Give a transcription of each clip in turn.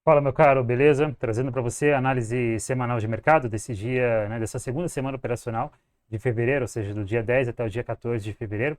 Fala, meu caro, beleza? Trazendo para você a análise semanal de mercado desse dia, né, dessa segunda semana operacional de fevereiro, ou seja, do dia 10 até o dia 14 de fevereiro.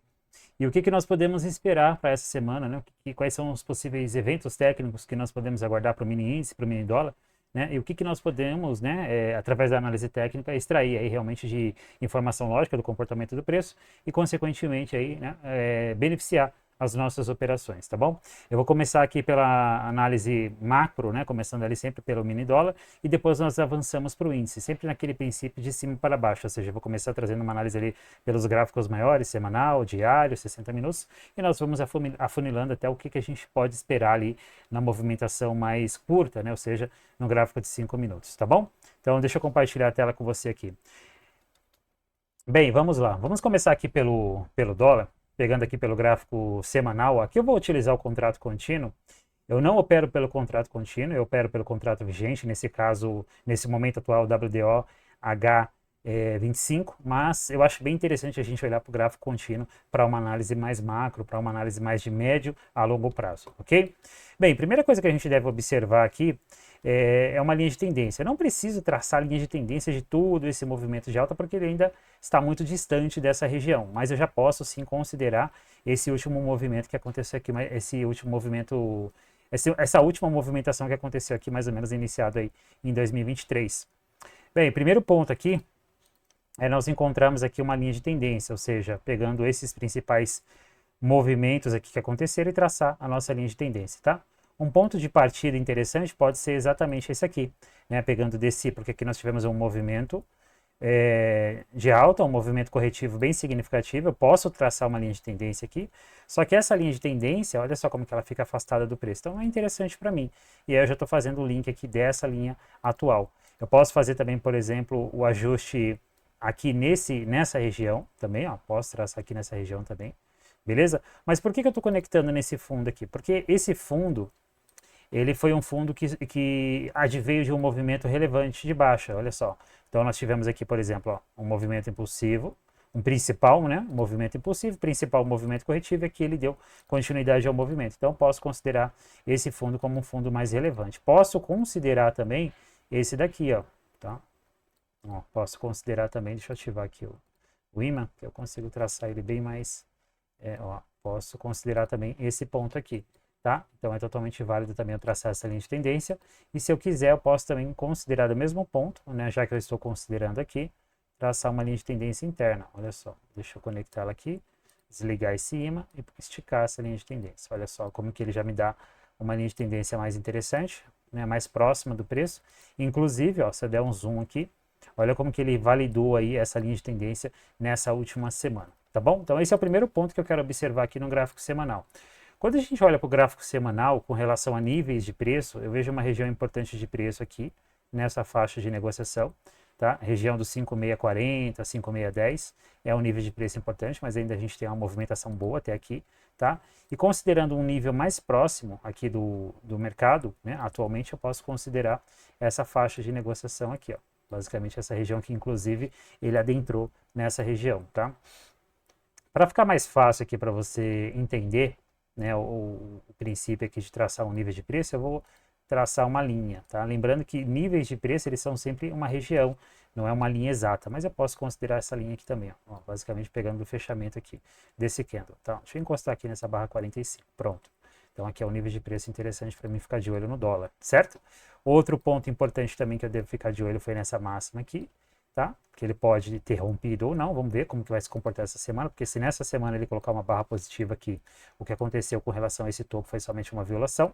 E o que que nós podemos esperar para essa semana, né? Quais são os possíveis eventos técnicos que nós podemos aguardar para o mini índice, para o mini dólar, né? E o que que nós podemos, né, através da análise técnica, extrair aí realmente de informação lógica do comportamento do preço e, consequentemente, aí, né, beneficiar as nossas operações, tá bom? Eu vou começar aqui pela análise macro, né, começando ali sempre pelo mini dólar, e depois nós avançamos para o índice, sempre naquele princípio de cima para baixo, ou seja, eu vou começar trazendo uma análise ali pelos gráficos maiores, semanal, diário, 60 minutos, e nós vamos afunilando até o que a gente pode esperar ali na movimentação mais curta, né, ou seja, no gráfico de 5 minutos, tá bom? Então, deixa eu compartilhar a tela com você aqui. Bem, vamos lá. Vamos começar aqui pelo dólar, pegando aqui pelo gráfico semanal. Aqui eu vou utilizar o contrato contínuo. Eu não opero pelo contrato contínuo, eu opero pelo contrato vigente, nesse caso, nesse momento atual, WDO H25, mas eu acho bem interessante a gente olhar para o gráfico contínuo para uma análise mais macro, para uma análise mais de médio a longo prazo, ok? Bem, primeira coisa que a gente deve observar aqui é uma linha de tendência. Eu não preciso traçar a linha de tendência de todo esse movimento de alta, porque ele ainda está muito distante dessa região, mas eu já posso sim considerar esse último movimento que aconteceu aqui, esse último movimento, essa última movimentação que aconteceu aqui, mais ou menos iniciado aí em 2023. Bem, primeiro ponto aqui nós encontramos aqui uma linha de tendência, ou seja, pegando esses principais movimentos aqui que aconteceram e traçar a nossa linha de tendência, tá? Um ponto de partida interessante pode ser exatamente esse aqui, né? Pegando desse, porque aqui nós tivemos um movimento de alta, um movimento corretivo bem significativo. Eu posso traçar uma linha de tendência aqui, só que essa linha de tendência, olha só como que ela fica afastada do preço, então é interessante para mim. E aí eu já estou fazendo o link aqui dessa linha atual. Eu posso fazer também, por exemplo, o ajuste aqui nessa região também, ó, posso traçar aqui nessa região também, beleza? Mas por que eu estou conectando nesse fundo aqui? Porque esse fundo, ele foi um fundo que adveio de um movimento relevante de baixa, olha só. Então nós tivemos aqui, por exemplo, ó, um movimento impulsivo, um principal, né, um movimento impulsivo, principal movimento corretivo, e aqui ele deu continuidade ao movimento. Então posso considerar esse fundo como um fundo mais relevante. Posso considerar também esse daqui, ó, tá? Ó, posso considerar também, deixa eu ativar aqui o imã, que eu consigo traçar ele bem mais, ó, posso considerar também esse ponto aqui, tá? Então é totalmente válido também eu traçar essa linha de tendência, e se eu quiser eu posso também considerar do mesmo ponto, né, já que eu estou considerando aqui, traçar uma linha de tendência interna, olha só, deixa eu conectá-la aqui, desligar esse imã e esticar essa linha de tendência, olha só como que ele já me dá uma linha de tendência mais interessante, né, mais próxima do preço, inclusive, ó, se eu der um zoom aqui, olha como que ele validou aí essa linha de tendência nessa última semana, tá bom? Então esse é o primeiro ponto que eu quero observar aqui no gráfico semanal. Quando a gente olha para o gráfico semanal com relação a níveis de preço, eu vejo uma região importante de preço aqui, nessa faixa de negociação, tá? Região dos 5.640, 5.610 é um nível de preço importante, mas ainda a gente tem uma movimentação boa até aqui, tá? E considerando um nível mais próximo aqui do mercado, né, atualmente eu posso considerar essa faixa de negociação aqui, ó. Basicamente essa região que inclusive ele adentrou nessa região, tá? Para ficar mais fácil aqui para você entender, né, o princípio aqui de traçar um nível de preço, eu vou traçar uma linha, tá? Lembrando que níveis de preço, eles são sempre uma região, não é uma linha exata, mas eu posso considerar essa linha aqui também, ó, basicamente pegando o fechamento aqui desse candle, tá? Deixa eu encostar aqui nessa barra 45, pronto. Então aqui é um nível de preço interessante para mim ficar de olho no dólar, certo? Outro ponto importante também que eu devo ficar de olho foi nessa máxima aqui, tá? Que ele pode ter rompido ou não, vamos ver como que vai se comportar essa semana, porque se nessa semana ele colocar uma barra positiva aqui, o que aconteceu com relação a esse topo foi somente uma violação.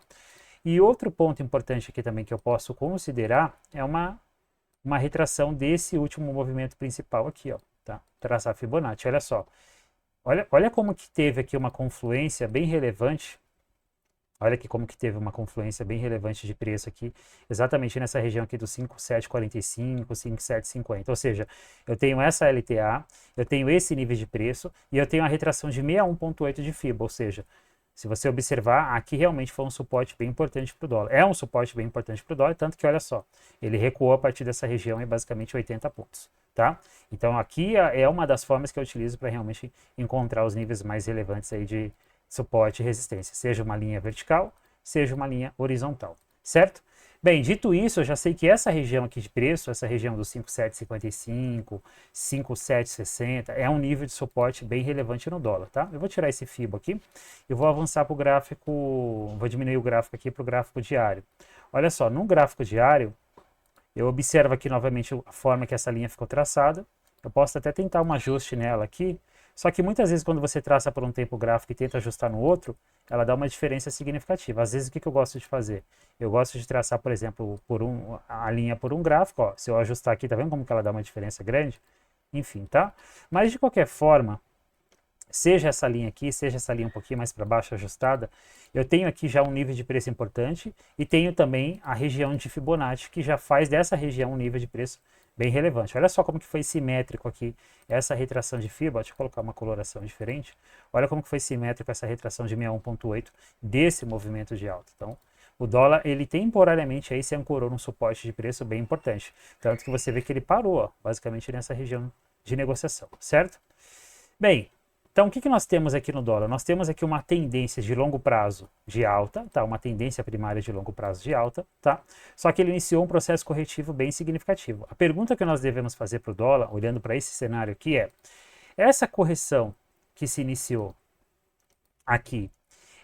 E outro ponto importante aqui também que eu posso considerar é uma retração desse último movimento principal aqui, ó, tá? Traçar Fibonacci, olha só. Olha como que teve aqui uma confluência bem relevante. Olha aqui como que teve uma confluência bem relevante de preço aqui, exatamente nessa região aqui do 5.745, 5.750. Ou seja, eu tenho essa LTA, eu tenho esse nível de preço e eu tenho a retração de 61,8 de FIBA. Ou seja, se você observar, aqui realmente foi um suporte bem importante para o dólar. É um suporte bem importante para o dólar, tanto que, olha só, ele recuou a partir dessa região em basicamente 80 pontos, tá? Então, aqui é uma das formas que eu utilizo para realmente encontrar os níveis mais relevantes aí de suporte e resistência, seja uma linha vertical, seja uma linha horizontal, certo? Bem, dito isso, eu já sei que essa região aqui de preço, essa região dos 5,755, 5,760, é um nível de suporte bem relevante no dólar, tá? Eu vou tirar esse FIBO aqui e vou avançar para o gráfico, vou diminuir o gráfico aqui para o gráfico diário. Olha só, no gráfico diário, eu observo aqui novamente a forma que essa linha ficou traçada. Eu posso até tentar um ajuste nela aqui, só que muitas vezes quando você traça por um tempo gráfico e tenta ajustar no outro, ela dá uma diferença significativa. Às vezes o que eu gosto de fazer? Eu gosto de traçar, por exemplo, a linha por um gráfico. Ó. Se eu ajustar aqui, tá vendo como que ela dá uma diferença grande? Enfim, tá? Mas de qualquer forma, seja essa linha aqui, seja essa linha um pouquinho mais para baixo ajustada, eu tenho aqui já um nível de preço importante e tenho também a região de Fibonacci, que já faz dessa região um nível de preço bem relevante. Olha só como que foi simétrico aqui essa retração de FIBA, deixa eu colocar uma coloração diferente. Olha como que foi simétrico essa retração de 61,8 desse movimento de alta. Então, o dólar, ele temporariamente aí se ancorou num suporte de preço bem importante. Tanto que você vê que ele parou, ó, basicamente nessa região de negociação, certo? Bem, então, o que nós temos aqui no dólar? Nós temos aqui uma tendência de longo prazo de alta, tá? Uma tendência primária de longo prazo de alta, tá? Só que ele iniciou um processo corretivo bem significativo. A pergunta que nós devemos fazer para o dólar, olhando para esse cenário aqui, é: essa correção que se iniciou aqui,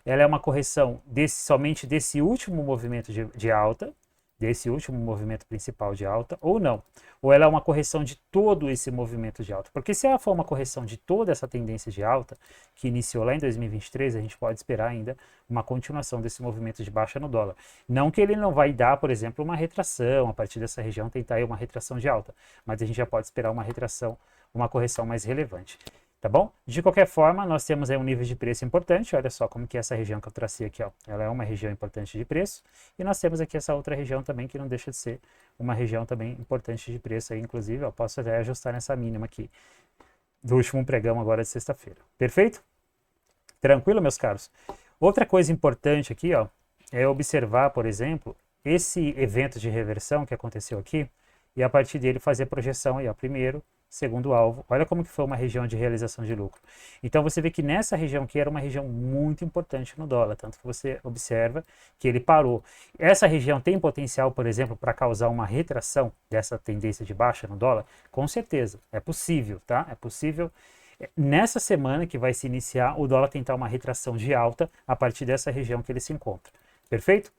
ela é uma correção somente desse último movimento de alta, desse último movimento principal de alta, ou não? Ou ela é uma correção de todo esse movimento de alta? Porque se ela for uma correção de toda essa tendência de alta, que iniciou lá em 2023, a gente pode esperar ainda uma continuação desse movimento de baixa no dólar. Não que ele não vai dar, por exemplo, uma retração, a partir dessa região tentar aí uma retração de alta, mas a gente já pode esperar uma retração, uma correção mais relevante. Tá bom? De qualquer forma, nós temos aí um nível de preço importante. Olha só como que essa região que eu tracei aqui, ó, ela é uma região importante de preço. E nós temos aqui essa outra região também que não deixa de ser uma região também importante de preço aí, inclusive, eu posso até ajustar nessa mínima aqui do último pregão agora de sexta-feira. Perfeito? Tranquilo, meus caros? Outra coisa importante aqui, ó, é observar, por exemplo, esse evento de reversão que aconteceu aqui e a partir dele fazer projeção aí, ó, primeiro, segundo alvo. Olha como que foi uma região de realização de lucro. Então você vê que nessa região aqui era uma região muito importante no dólar, tanto que você observa que ele parou. Essa região tem potencial, por exemplo, para causar uma retração dessa tendência de baixa no dólar? Com certeza, é possível, tá? É possível nessa semana que vai se iniciar o dólar tentar uma retração de alta a partir dessa região que ele se encontra. Perfeito?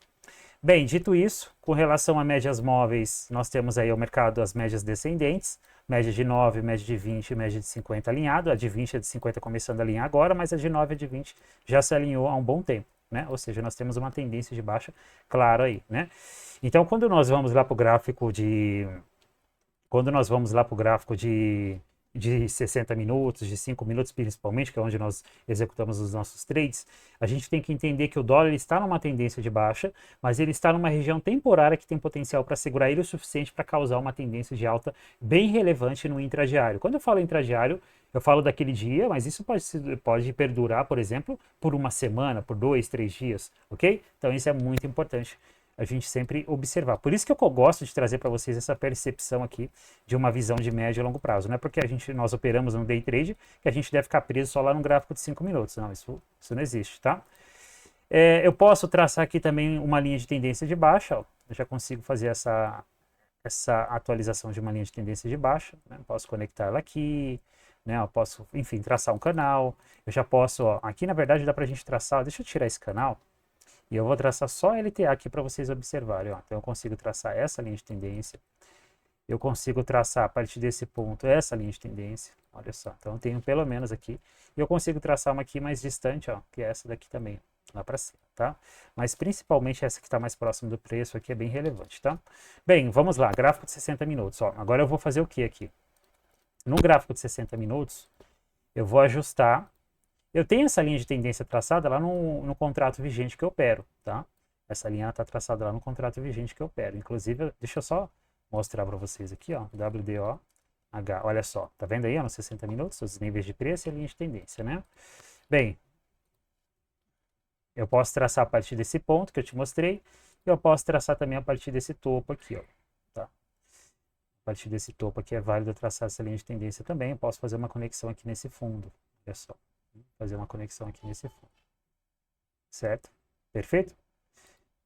Bem, dito isso, com relação a médias móveis, nós temos aí o mercado, as médias descendentes, média de 9, média de 20 e média de 50 alinhado, a de 20 e a de 50 começando a alinhar agora, mas a de 9 e a de 20 já se alinhou há um bom tempo, né? Ou seja, nós temos uma tendência de baixa clara aí, né? Então, quando nós vamos lá para o gráfico de... Quando nós vamos lá para o gráfico de 60 minutos, de 5 minutos principalmente, que é onde nós executamos os nossos trades, a gente tem que entender que o dólar ele está numa tendência de baixa, mas ele está numa região temporária que tem potencial para segurar ele o suficiente para causar uma tendência de alta bem relevante no intradiário. Quando eu falo intradiário, eu falo daquele dia, mas isso pode perdurar, por exemplo, por uma semana, por 2, 3 dias, ok? Então isso é muito importante a gente sempre observar. Por isso que eu gosto de trazer para vocês essa percepção aqui de uma visão de médio e longo prazo. Não é porque nós operamos no day trade que a gente deve ficar preso só lá no gráfico de 5 minutos. Não, isso não existe, tá? Eu posso traçar aqui também uma linha de tendência de baixa. Ó. Eu já consigo fazer essa atualização de uma linha de tendência de baixa. Né? Posso conectar ela aqui. Né? Eu posso, enfim, traçar um canal. Eu já posso, ó, aqui na verdade dá para a gente traçar. Deixa eu tirar esse canal. E eu vou traçar só LTA aqui para vocês observarem. Ó. Então eu consigo traçar essa linha de tendência. Eu consigo traçar a partir desse ponto essa linha de tendência. Olha só. Então eu tenho pelo menos aqui. E eu consigo traçar uma aqui mais distante, ó, que é essa daqui também, lá para cima, tá? Mas principalmente essa que está mais próxima do preço aqui é bem relevante, tá? Bem, vamos lá. Gráfico de 60 minutos. Ó. Agora eu vou fazer o que aqui? No gráfico de 60 minutos, eu vou ajustar. Eu tenho essa linha de tendência traçada lá no contrato vigente que eu opero, tá? Essa linha está traçada lá no contrato vigente que eu opero. Inclusive, deixa eu só mostrar para vocês aqui, ó, WDOH. Olha só, tá vendo aí, ó, nos 60 minutos, os níveis de preço e a linha de tendência, né? Bem, eu posso traçar a partir desse ponto que eu te mostrei, e eu posso traçar também a partir desse topo aqui, ó, tá? A partir desse topo aqui é válido traçar essa linha de tendência também. Eu posso fazer uma conexão aqui nesse fundo, olha só. Fazer uma conexão aqui nesse fundo. Certo? Perfeito?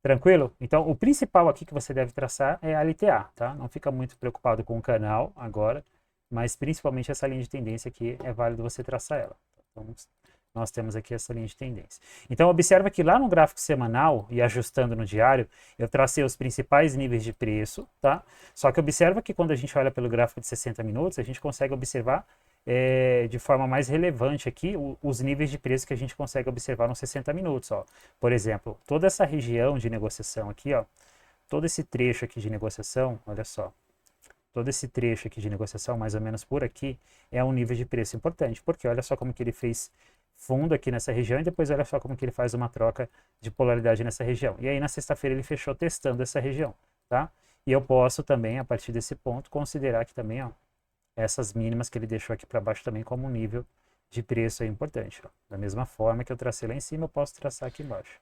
Tranquilo? Então, o principal aqui que você deve traçar é a LTA, tá? Não fica muito preocupado com o canal agora, mas principalmente essa linha de tendência aqui é válido você traçar ela. Então, nós temos aqui essa linha de tendência. Então, observa que lá no gráfico semanal e ajustando no diário, eu tracei os principais níveis de preço, tá? Só que observa que quando a gente olha pelo gráfico de 60 minutos, a gente consegue observar de forma mais relevante aqui os níveis de preço que a gente consegue observar nos 60 minutos, ó. Por exemplo, toda essa região de negociação aqui, ó, todo esse trecho aqui de negociação, olha só, todo esse trecho aqui de negociação, mais ou menos por aqui, é um nível de preço importante, porque olha só como que ele fez fundo aqui nessa região e depois olha só como que ele faz uma troca de polaridade nessa região. E aí na sexta-feira ele fechou testando essa região, tá? E eu posso também, a partir desse ponto, considerar que também, ó, essas mínimas que ele deixou aqui para baixo também como um nível de preço é importante. Ó. Da mesma forma que eu tracei lá em cima, eu posso traçar aqui embaixo.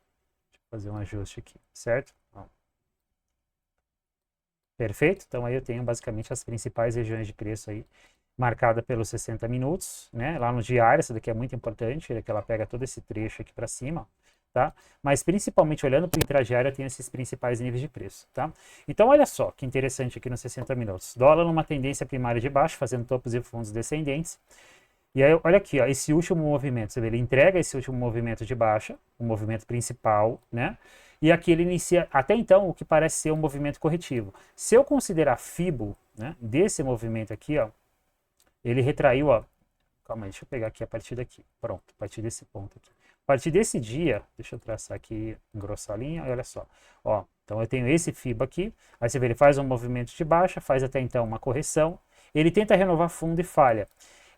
Deixa eu fazer um ajuste aqui, certo? Ó. Perfeito? Então aí eu tenho basicamente as principais regiões de preço aí, marcada pelos 60 minutos, né? Lá no diário, essa daqui é muito importante, que ela pega todo esse trecho aqui para cima, ó. Tá? Mas principalmente olhando para o intradiário, eu tenho esses principais níveis de preço, tá? Então olha só que interessante aqui nos 60 minutos. Dólar numa tendência primária de baixo, fazendo topos e fundos descendentes. E aí olha aqui, ó, esse último movimento, você vê, ele entrega esse último movimento de baixa, o movimento principal, né? E aqui ele inicia, até então, o que parece ser um movimento corretivo. Se eu considerar FIBO, né, desse movimento aqui, ó, ele retraiu, ó, calma aí, deixa eu pegar aqui a partir daqui, pronto, a partir desse ponto aqui. A partir desse dia, deixa eu traçar aqui, engrossar a linha, olha só. Ó, então eu tenho esse FIBA aqui, aí você vê, ele faz um movimento de baixa, faz até então uma correção, ele tenta renovar fundo e falha.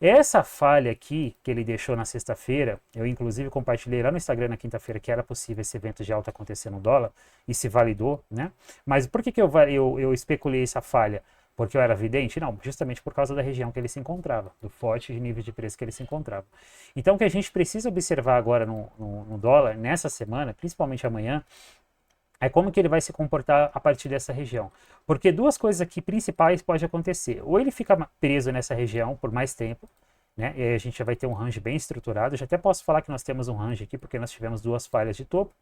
Essa falha aqui, que ele deixou na sexta-feira, eu inclusive compartilhei lá no Instagram na quinta-feira que era possível esse evento de alta acontecer no dólar, e se validou, né? Mas por que eu especulei essa falha? Porque eu era vidente? Não, justamente por causa da região que ele se encontrava, do forte nível de preço que ele se encontrava. Então, o que a gente precisa observar agora no dólar, nessa semana, principalmente amanhã, é como que ele vai se comportar a partir dessa região. Porque duas coisas aqui principais podem acontecer. Ou ele fica preso nessa região por mais tempo, né? E aí a gente já vai ter um range bem estruturado. Eu já até posso falar que nós temos um range aqui, porque nós tivemos duas falhas de topo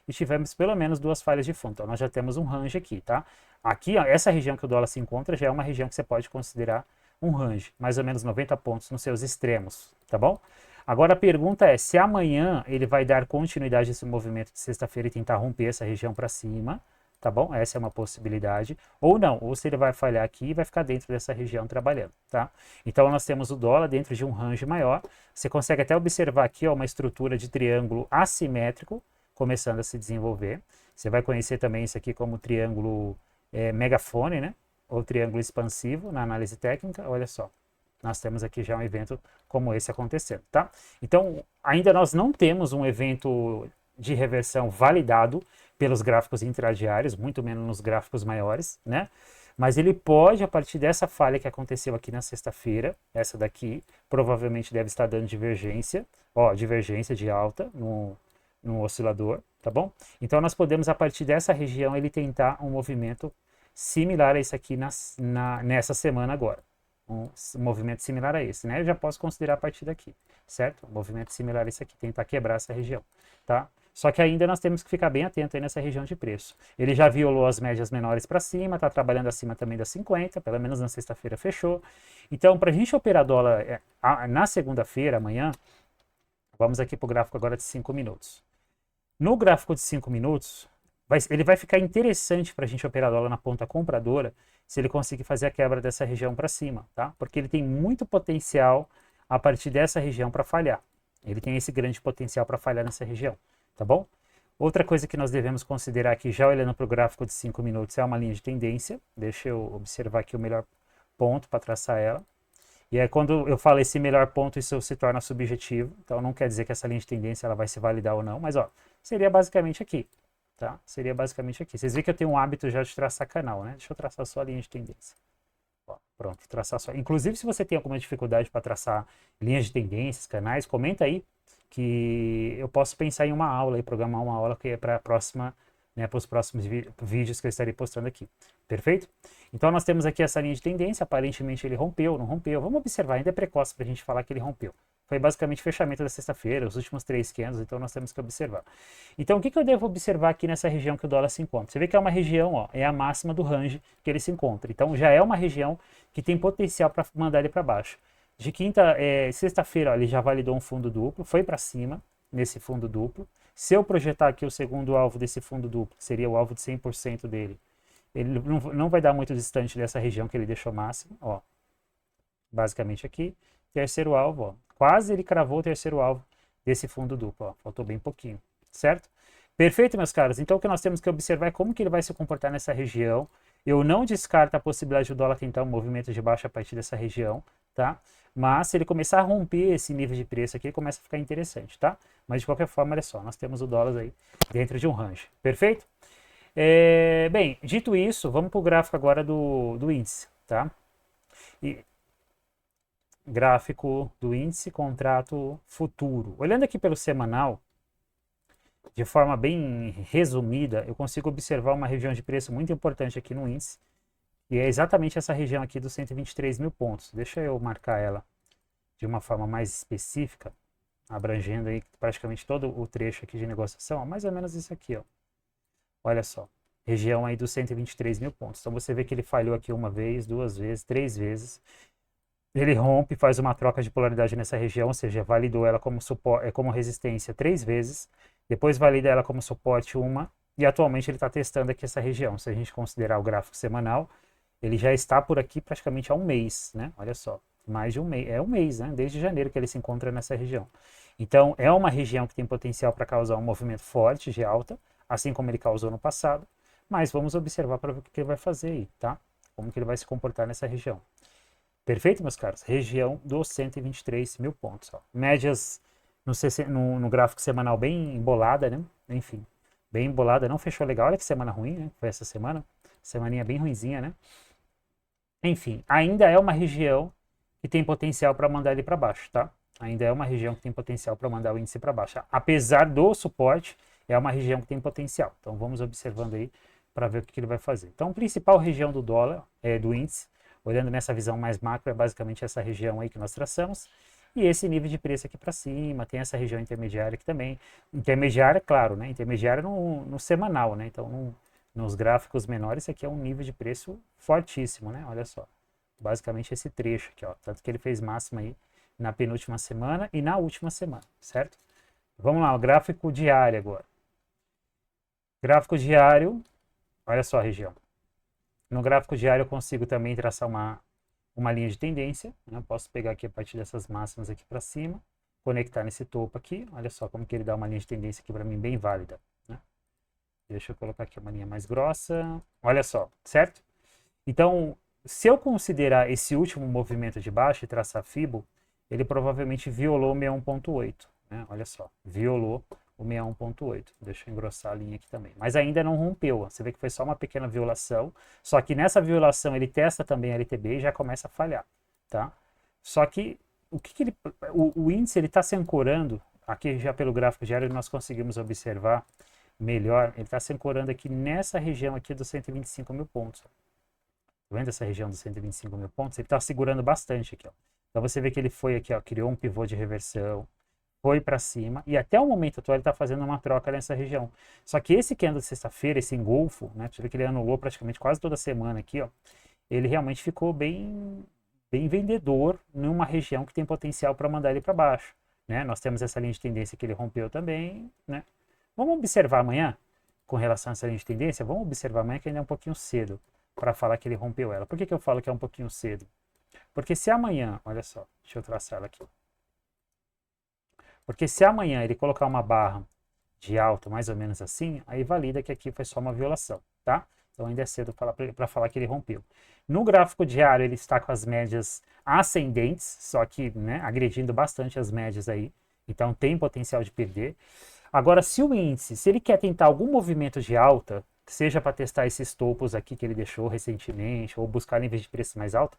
e tivemos pelo menos duas falhas de fundo. Então, nós já temos um range aqui, tá? Aqui, ó, essa região que o dólar se encontra já é uma região que você pode considerar um range, mais ou menos 90 pontos nos seus extremos, tá bom? Agora a pergunta é, se amanhã ele vai dar continuidade a esse movimento de sexta-feira e tentar romper essa região para cima, tá bom? Essa é uma possibilidade. Ou não, ou se ele vai falhar aqui e vai ficar dentro dessa região trabalhando, tá? Então nós temos o dólar dentro de um range maior. Você consegue até observar aqui, ó, uma estrutura de triângulo assimétrico começando a se desenvolver. Você vai conhecer também isso aqui como triângulo megafone, né? Ou triângulo expansivo na análise técnica. Olha só, nós temos aqui já um evento como esse acontecendo, tá? Então, ainda nós não temos um evento de reversão validado pelos gráficos intradiários, muito menos nos gráficos maiores, né? Mas ele pode, a partir dessa falha que aconteceu aqui na sexta-feira, essa daqui, provavelmente deve estar dando divergência, ó, divergência de alta no oscilador, tá bom? Então nós podemos, a partir dessa região, ele tentar um movimento similar a esse aqui nessa semana agora. Um movimento similar a esse, né? Eu já posso considerar a partir daqui, certo? Um movimento similar a esse aqui, tentar quebrar essa região, tá? Só que ainda nós temos que ficar bem atento aí nessa região de preço. Ele já violou as médias menores para cima, está trabalhando acima também das 50, pelo menos na sexta-feira fechou. Então, para a gente operar dólar na segunda-feira, amanhã, vamos aqui para o gráfico agora de 5 minutos. No gráfico de 5 minutos, ele vai ficar interessante para a gente operar dólar na ponta compradora se ele conseguir fazer a quebra dessa região para cima, tá? Porque ele tem muito potencial a partir dessa região para falhar. Ele tem esse grande potencial para falhar nessa região, tá bom? Outra coisa que nós devemos considerar aqui, já olhando para o gráfico de 5 minutos, é uma linha de tendência. Deixa eu observar aqui o melhor ponto para traçar ela. E aí, quando eu falo esse melhor ponto, isso se torna subjetivo. Então, não quer dizer que essa linha de tendência ela vai se validar ou não, mas ó, seria basicamente aqui. Tá? Seria basicamente aqui. Vocês veem que eu tenho um hábito já de traçar canal, né? Deixa eu traçar só a linha de tendência. Ó, pronto, traçar só. Inclusive, se você tem alguma dificuldade para traçar linhas de tendências, canais, comenta aí que eu posso pensar em uma aula e programar uma aula que é para a próxima, né, para os próximos vídeos que eu estarei postando aqui. Perfeito? Então, nós temos aqui essa linha de tendência. Aparentemente, ele rompeu, não rompeu. Vamos observar, ainda é precoce para a gente falar que ele rompeu. Foi basicamente fechamento da sexta-feira, os últimos 3 candles, então nós temos que observar. Então, o que eu devo observar aqui nessa região que o dólar se encontra? Você vê que é uma região, ó, é a máxima do range que ele se encontra. Então, já é uma região que tem potencial para mandar ele para baixo. De sexta-feira, ele já validou um fundo duplo, foi para cima nesse fundo duplo. Se eu projetar aqui o segundo alvo desse fundo duplo, que seria o alvo de 100% dele, ele não vai dar muito distante dessa região que ele deixou máximo, ó. Basicamente aqui, terceiro alvo, ó. Quase ele cravou o terceiro alvo desse fundo duplo, ó. Faltou bem pouquinho, certo? Perfeito, meus caros. Então, o que nós temos que observar é como que ele vai se comportar nessa região. Eu não descarto a possibilidade do dólar tentar um movimento de baixa a partir dessa região, tá? Mas se ele começar a romper esse nível de preço aqui, começa a ficar interessante, tá? Mas de qualquer forma, olha só, nós temos o dólar aí dentro de um range, perfeito? Bem, dito isso, vamos para o gráfico agora do índice, tá? Gráfico do índice contrato futuro. Olhando aqui pelo semanal, de forma bem resumida, eu consigo observar uma região de preço muito importante aqui no índice, e é exatamente essa região aqui dos 123 mil pontos. Deixa eu marcar ela de uma forma mais específica, abrangendo aí praticamente todo o trecho aqui de negociação, ó, mais ou menos isso aqui, ó. Olha só, região aí dos 123 mil pontos. Então você vê que ele falhou aqui uma vez, 2 vezes, 3 vezes. Ele rompe, faz uma troca de polaridade nessa região, ou seja, validou ela como suporte, como resistência 3 vezes, depois valida ela como suporte uma, e atualmente ele está testando aqui essa região. Se a gente considerar o gráfico semanal, ele já está por aqui praticamente há um mês, né? Olha só, mais de um mês, é um mês, né? Desde janeiro que ele se encontra nessa região. Então, é uma região que tem potencial para causar um movimento forte de alta, assim como ele causou no passado, mas vamos observar para ver o que ele vai fazer aí, tá? Como que ele vai se comportar nessa região. Perfeito, meus caros? Região dos 123 mil pontos. Ó. Médias no gráfico semanal bem embolada, né? Enfim, bem embolada, não fechou legal. Olha que semana ruim, né? Foi essa semana. Semaninha bem ruinzinha, né? Enfim, ainda é uma região que tem potencial para mandar ele para baixo, tá? Ainda é uma região que tem potencial para mandar o índice para baixo. Apesar do suporte, é uma região que tem potencial. Então, vamos observando aí para ver o que ele vai fazer. Então, a principal região do dólar, do índice, olhando nessa visão mais macro, é basicamente essa região aí que nós traçamos. E esse nível de preço aqui para cima, tem essa região intermediária aqui também. Intermediária, claro, né? Intermediária no semanal, né? Então, nos gráficos menores, isso aqui é um nível de preço fortíssimo, né? Olha só. Basicamente esse trecho aqui, ó. Tanto que ele fez máxima aí na penúltima semana e na última semana, certo? Vamos lá, o gráfico diário agora. Gráfico diário, olha só a região. No gráfico diário eu consigo também traçar uma linha de tendência, né? Eu posso pegar aqui a partir dessas máximas aqui para cima, conectar nesse topo aqui, olha só como que ele dá uma linha de tendência aqui para mim bem válida, né? Deixa eu colocar aqui uma linha mais grossa, olha só, certo? Então, se eu considerar esse último movimento de baixo e traçar Fibo, ele provavelmente violou o 61.8, né? Olha só, violou o 61.8. Deixa eu engrossar a linha aqui também. Mas ainda não rompeu. Você vê que foi só uma pequena violação. Só que nessa violação ele testa também a LTB e já começa a falhar, tá? Só que o índice ele está se ancorando, aqui já pelo gráfico diário nós conseguimos observar melhor, ele está se ancorando aqui nessa região aqui dos 125 mil pontos. Tá vendo essa região dos 125 mil pontos? Ele está segurando bastante aqui, ó. Então você vê que ele foi aqui, ó, criou um pivô de reversão, foi para cima, e até o momento atual ele está fazendo uma troca nessa região. Só que esse candle de sexta-feira, esse engolfo, né, você vê que ele anulou praticamente quase toda semana aqui, ó, ele realmente ficou bem vendedor numa região que tem potencial para mandar ele para baixo, né? Nós temos essa linha de tendência que ele rompeu também, né? Vamos observar amanhã, com relação a essa linha de tendência, vamos observar amanhã que ainda é um pouquinho cedo para falar que ele rompeu ela. Por que eu falo que é um pouquinho cedo? Porque se amanhã, olha só, deixa eu traçar ela aqui. Porque se amanhã ele colocar uma barra de alta mais ou menos assim, aí valida que aqui foi só uma violação, tá? Então ainda é cedo para falar que ele rompeu. No gráfico diário ele está com as médias ascendentes, só que, né, agredindo bastante as médias aí, então tem potencial de perder. Agora, se o índice, se ele quer tentar algum movimento de alta, seja para testar esses topos aqui que ele deixou recentemente, ou buscar níveis de preço mais alto,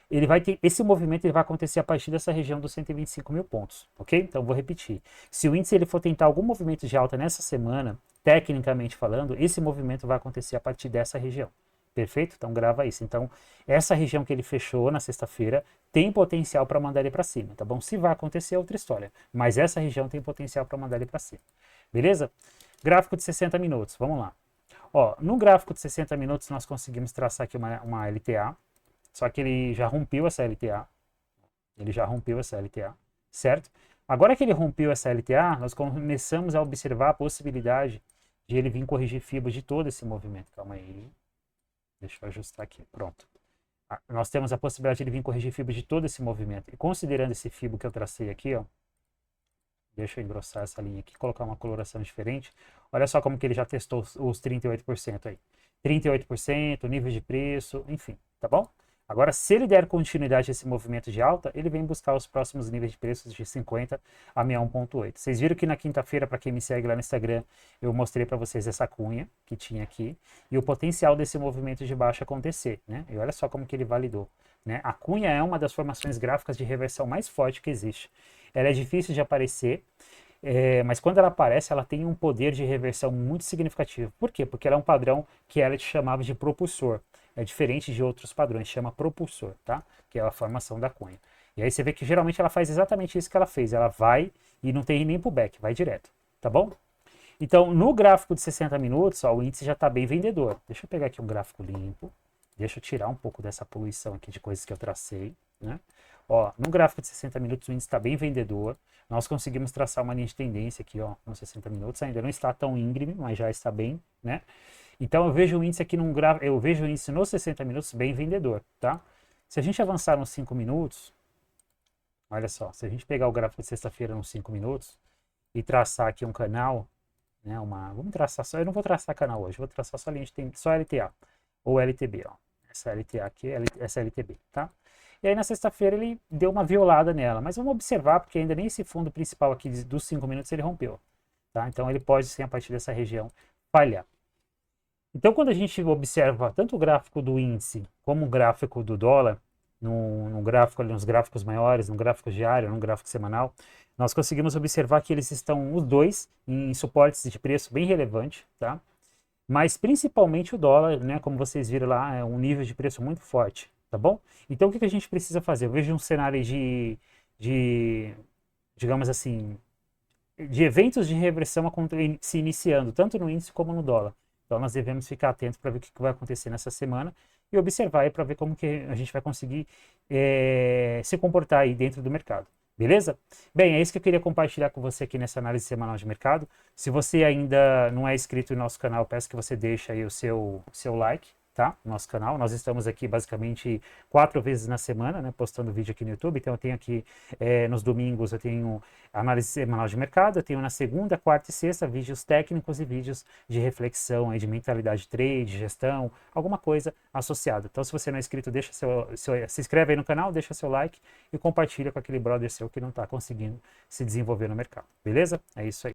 ele vai ter, esse movimento ele vai acontecer a partir dessa região dos 125 mil pontos, ok? Então, vou repetir. Se o índice ele for tentar algum movimento de alta nessa semana, tecnicamente falando, esse movimento vai acontecer a partir dessa região, Perfeito? Então grava isso. Então, essa região que ele fechou na sexta-feira tem potencial para mandar ele para cima, tá bom? Se vai acontecer é outra história, mas essa região tem potencial para mandar ele para cima. Beleza? Gráfico de 60 minutos, vamos lá. Ó, no gráfico de 60 minutos nós conseguimos traçar aqui uma LTA, só que ele já rompeu essa LTA. Ele já rompeu essa LTA, certo? Agora que ele rompeu essa LTA, nós começamos a observar a possibilidade de ele vir corrigir fibras de todo esse movimento. Calma aí. Deixa eu ajustar aqui. Pronto. Nós temos a possibilidade de ele vir corrigir fibras de todo esse movimento. E considerando esse fibro que eu tracei aqui, ó, deixa eu engrossar essa linha aqui, colocar uma coloração diferente. Olha só como que ele já testou os 38% aí. 38%, nível de preço, enfim, tá bom? Agora, se ele der continuidade a esse movimento de alta, ele vem buscar os próximos níveis de preços de 50 a 61,8. Vocês viram que na quinta-feira, para quem me segue lá no Instagram, eu mostrei para vocês essa cunha que tinha aqui e o potencial desse movimento de baixo acontecer, né? E olha só como que ele validou, né? A cunha é uma das formações gráficas de reversão mais forte que existe. Ela é difícil de aparecer, mas quando ela aparece, ela tem um poder de reversão muito significativo. Por quê? Porque ela é um padrão que ela chamava de propulsor. É diferente de outros padrões, chama propulsor, tá? Que é a formação da cunha. E aí você vê que geralmente ela faz exatamente isso que ela fez. Ela vai e não tem nem pullback, vai direto, tá bom? Então, no gráfico de 60 minutos, ó, o índice já está bem vendedor. Deixa eu pegar aqui um gráfico limpo. Deixa eu tirar um pouco dessa poluição aqui de coisas que eu tracei, né? Ó, no gráfico de 60 minutos o índice está bem vendedor. Nós conseguimos traçar uma linha de tendência aqui, ó, nos 60 minutos. Ainda não está tão íngreme, mas já está bem, né? Então eu vejo o índice aqui num gráfico, eu vejo o índice nos 60 minutos bem vendedor, tá? Se a gente avançar nos 5 minutos, olha só, se a gente pegar o gráfico de sexta-feira nos 5 minutos e traçar aqui um canal, né, vamos traçar só, eu não vou traçar canal hoje, vou traçar só linha de tendência, só LTA ou LTB, ó. Essa LTA aqui, essa LTB, tá? E aí na sexta-feira ele deu uma violada nela, mas vamos observar porque ainda nem esse fundo principal aqui dos 5 minutos ele rompeu, tá? Então ele pode sim a partir dessa região falhar. Então, quando a gente observa tanto o gráfico do índice como o gráfico do dólar, num gráfico, nos gráficos maiores, no gráfico diário, no gráfico semanal, nós conseguimos observar que eles estão, os dois, em suportes de preço bem relevante, tá? Mas principalmente o dólar, né, como vocês viram lá, é um nível de preço muito forte, tá bom? Então, o que a gente precisa fazer? Eu vejo um cenário digamos assim, de eventos de reversão se iniciando, tanto no índice como no dólar. Então nós devemos ficar atentos para ver o que vai acontecer nessa semana e observar aí para ver como que a gente vai conseguir se comportar aí dentro do mercado. Beleza? Bem, é isso que eu queria compartilhar com você aqui nessa análise semanal de mercado. Se você ainda não é inscrito no nosso canal, peço que você deixe aí o seu like, tá? No nosso canal. Nós estamos aqui basicamente 4 vezes na semana, né? Postando vídeo aqui no YouTube. Então eu tenho aqui nos domingos eu tenho análise semanal de mercado, eu tenho na segunda, quarta e sexta vídeos técnicos e vídeos de reflexão, aí, de mentalidade de trade, gestão, alguma coisa associada. Então se você não é inscrito, deixa se inscreve aí no canal, deixa seu like e compartilha com aquele brother seu que não está conseguindo se desenvolver no mercado. Beleza? É isso aí.